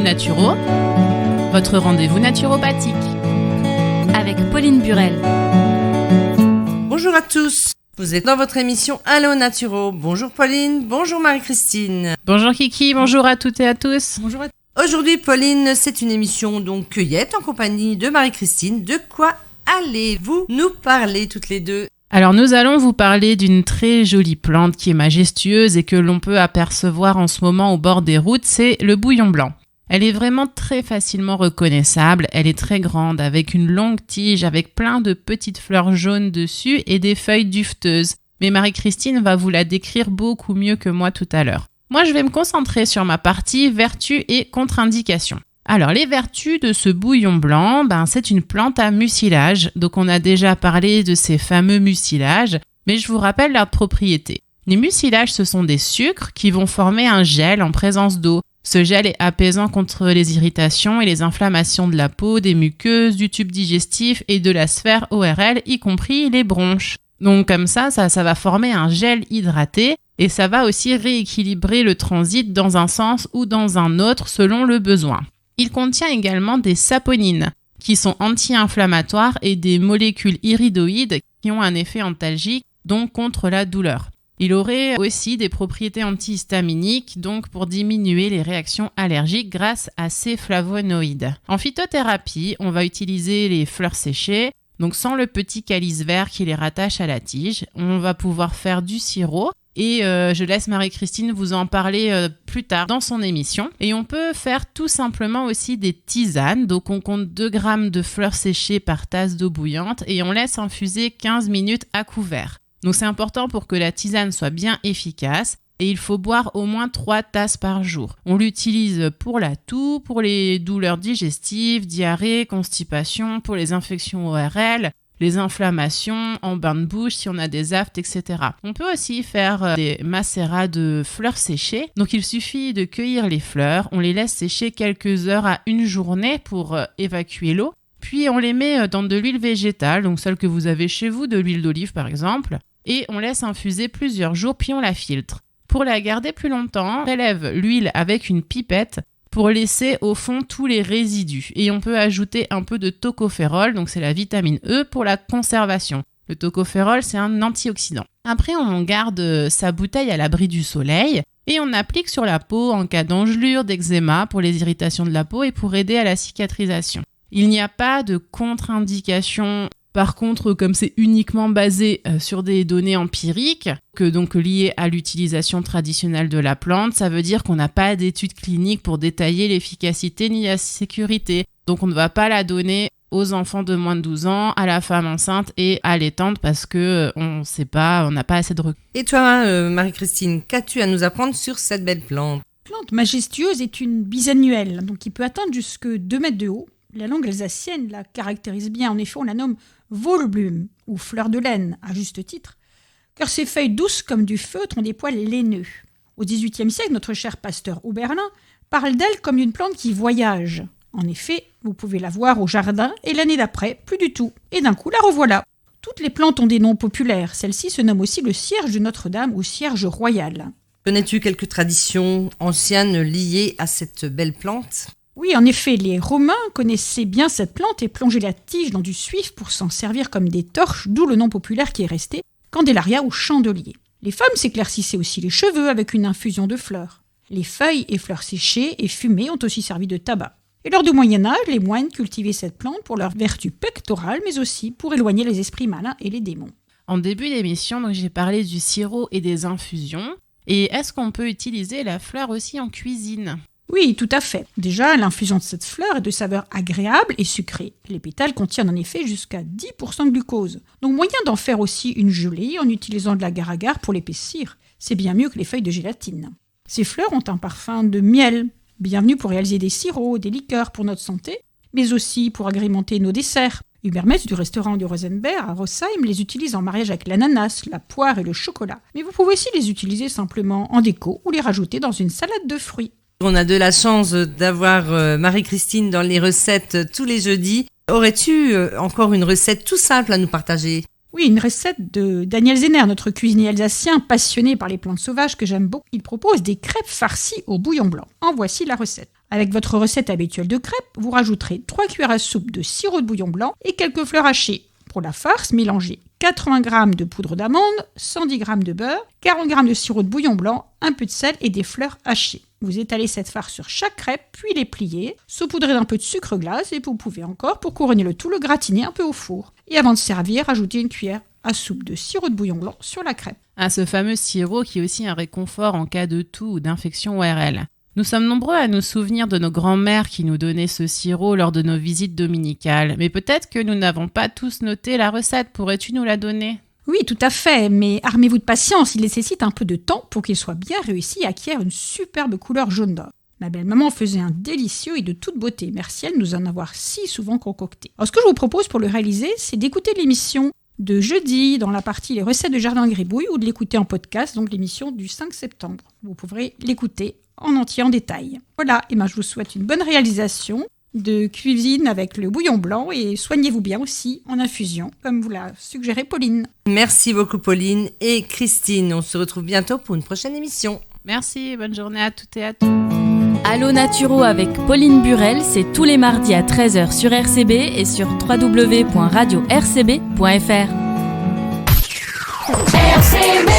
Naturo, votre rendez-vous naturopathique. Avec Pauline Burel. Bonjour à tous, vous êtes dans votre émission Allo Naturo. Bonjour Pauline, bonjour Marie-Christine. Bonjour Kiki, bonjour à toutes et à tous. Bonjour à tous. Aujourd'hui Pauline, c'est une émission donc cueillette en compagnie de Marie-Christine. De quoi allez-vous nous parler toutes les deux ? Alors nous allons vous parler d'une très jolie plante qui est majestueuse et que l'on peut apercevoir en ce moment au bord des routes, c'est le bouillon blanc. Elle est vraiment très facilement reconnaissable, elle est très grande avec une longue tige avec plein de petites fleurs jaunes dessus et des feuilles duveteuses. Mais Marie-Christine va vous la décrire beaucoup mieux que moi tout à l'heure. Moi je vais me concentrer sur ma partie vertus et contre-indications. Alors les vertus de ce bouillon blanc, c'est une plante à mucilage, donc on a déjà parlé de ces fameux mucilages, mais je vous rappelle leurs propriétés. Les mucilages, ce sont des sucres qui vont former un gel en présence d'eau. Ce gel est apaisant contre les irritations et les inflammations de la peau, des muqueuses, du tube digestif et de la sphère ORL, y compris les bronches. Donc comme ça va former un gel hydraté et ça va aussi rééquilibrer le transit dans un sens ou dans un autre selon le besoin. Il contient également des saponines qui sont anti-inflammatoires et des molécules iridoïdes qui ont un effet antalgique, donc contre la douleur. Il aurait aussi des propriétés antihistaminiques, donc pour diminuer les réactions allergiques grâce à ces flavonoïdes. En phytothérapie, on va utiliser les fleurs séchées, donc sans le petit calice vert qui les rattache à la tige. On va pouvoir faire du sirop. Et je laisse Marie-Christine vous en parler plus tard dans son émission. Et on peut faire tout simplement aussi des tisanes. Donc on compte 2 grammes de fleurs séchées par tasse d'eau bouillante et on laisse infuser 15 minutes à couvert. Donc c'est important pour que la tisane soit bien efficace. Et il faut boire au moins 3 tasses par jour. On l'utilise pour la toux, pour les douleurs digestives, diarrhée, constipation, pour les infections ORL, les inflammations, en bain de bouche, si on a des aphtes, etc. On peut aussi faire des macérats de fleurs séchées. Donc il suffit de cueillir les fleurs, on les laisse sécher quelques heures à une journée pour évacuer l'eau. Puis on les met dans de l'huile végétale, donc celle que vous avez chez vous, de l'huile d'olive par exemple. Et on laisse infuser plusieurs jours, puis on la filtre. Pour la garder plus longtemps, on prélève l'huile avec une pipette pour laisser au fond tous les résidus. Et on peut ajouter un peu de tocopherol, donc c'est la vitamine E pour la conservation. Le tocopherol, c'est un antioxydant. Après, on garde sa bouteille à l'abri du soleil et on applique sur la peau en cas d'engelure, d'eczéma, pour les irritations de la peau et pour aider à la cicatrisation. Il n'y a pas de contre-indication. Par contre, comme c'est uniquement basé sur des données empiriques, donc liées à l'utilisation traditionnelle de la plante, ça veut dire qu'on n'a pas d'études cliniques pour détailler l'efficacité ni la sécurité. Donc on ne va pas la donner aux enfants de moins de 12 ans, à la femme enceinte et à allaitante parce que on n'a pas assez de recul. Et toi, Marie-Christine, qu'as-tu à nous apprendre sur cette belle plante ? La plante majestueuse est une bisannuelle, donc qui peut atteindre jusque 2 mètres de haut. La langue alsacienne la caractérise bien. En effet, on la nomme Volblum ou fleur de laine, à juste titre, car ses feuilles douces comme du feutre ont des poils laineux. Au XVIIIe siècle, notre cher pasteur Oberlin parle d'elle comme d'une plante qui voyage. En effet, vous pouvez la voir au jardin et l'année d'après, plus du tout. Et d'un coup, la revoilà. Toutes les plantes ont des noms populaires. Celle-ci se nomme aussi le cierge de Notre-Dame ou cierge royal. Connais-tu quelques traditions anciennes liées à cette belle plante ? Oui, en effet, les Romains connaissaient bien cette plante et plongeaient la tige dans du suif pour s'en servir comme des torches, d'où le nom populaire qui est resté, candélaria ou chandelier. Les femmes s'éclaircissaient aussi les cheveux avec une infusion de fleurs. Les feuilles et fleurs séchées et fumées ont aussi servi de tabac. Et lors du Moyen-Âge, les moines cultivaient cette plante pour leur vertu pectorale, mais aussi pour éloigner les esprits malins et les démons. En début d'émission, donc, j'ai parlé du sirop et des infusions. Et est-ce qu'on peut utiliser la fleur aussi en cuisine ? Oui, tout à fait. Déjà, l'infusion de cette fleur est de saveur agréable et sucrée. Les pétales contiennent en effet jusqu'à 10% de glucose. Donc moyen d'en faire aussi une gelée en utilisant de l'agar-agar pour l'épaissir. C'est bien mieux que les feuilles de gélatine. Ces fleurs ont un parfum de miel, bienvenu pour réaliser des sirops, des liqueurs pour notre santé, mais aussi pour agrémenter nos desserts. Hubert Metz du restaurant du Rosenberg à Rossheim les utilise en mariage avec l'ananas, la poire et le chocolat. Mais vous pouvez aussi les utiliser simplement en déco ou les rajouter dans une salade de fruits. On a de la chance d'avoir Marie-Christine dans les recettes tous les jeudis. Aurais-tu encore une recette tout simple à nous partager ? Oui, une recette de Daniel Zenner, notre cuisinier alsacien passionné par les plantes sauvages que j'aime beaucoup. Il propose des crêpes farcies au bouillon blanc. En voici la recette. Avec votre recette habituelle de crêpes, vous rajouterez 3 cuillères à soupe de sirop de bouillon blanc et quelques fleurs hachées. Pour la farce, mélangez 80 g de poudre d'amande, 110 g de beurre, 40 g de sirop de bouillon blanc, un peu de sel et des fleurs hachées. Vous étalez cette farce sur chaque crêpe, puis les pliez, saupoudrez d'un peu de sucre glace et vous pouvez encore, pour couronner le tout, le gratiner un peu au four. Et avant de servir, ajoutez une cuillère à soupe de sirop de bouillon blanc sur la crêpe. Ce fameux sirop qui est aussi un réconfort en cas de toux ou d'infection ORL. Nous sommes nombreux à nous souvenir de nos grands-mères qui nous donnaient ce sirop lors de nos visites dominicales, mais peut-être que nous n'avons pas tous noté la recette. Pourrais-tu nous la donner ? Oui, tout à fait, mais armez-vous de patience, il nécessite un peu de temps pour qu'il soit bien réussi et acquiert une superbe couleur jaune d'or. Ma belle-maman faisait un délicieux et de toute beauté, merci à nous en avoir si souvent concocté. Alors ce que je vous propose pour le réaliser, c'est d'écouter l'émission de jeudi dans la partie les recettes de Jardin Gribouille ou de l'écouter en podcast, donc l'émission du 5 septembre. Vous pourrez l'écouter en entier, en détail. Voilà, et je vous souhaite une bonne réalisation de cuisine avec le bouillon blanc et soignez-vous bien aussi en infusion, comme vous l'a suggéré Pauline. Merci beaucoup Pauline et Christine. On se retrouve bientôt pour une prochaine émission. Merci, bonne journée à toutes et à tous. Allo Naturo avec Pauline Burel, c'est tous les mardis à 13h sur RCB et sur www.radio-rcb.fr. RCB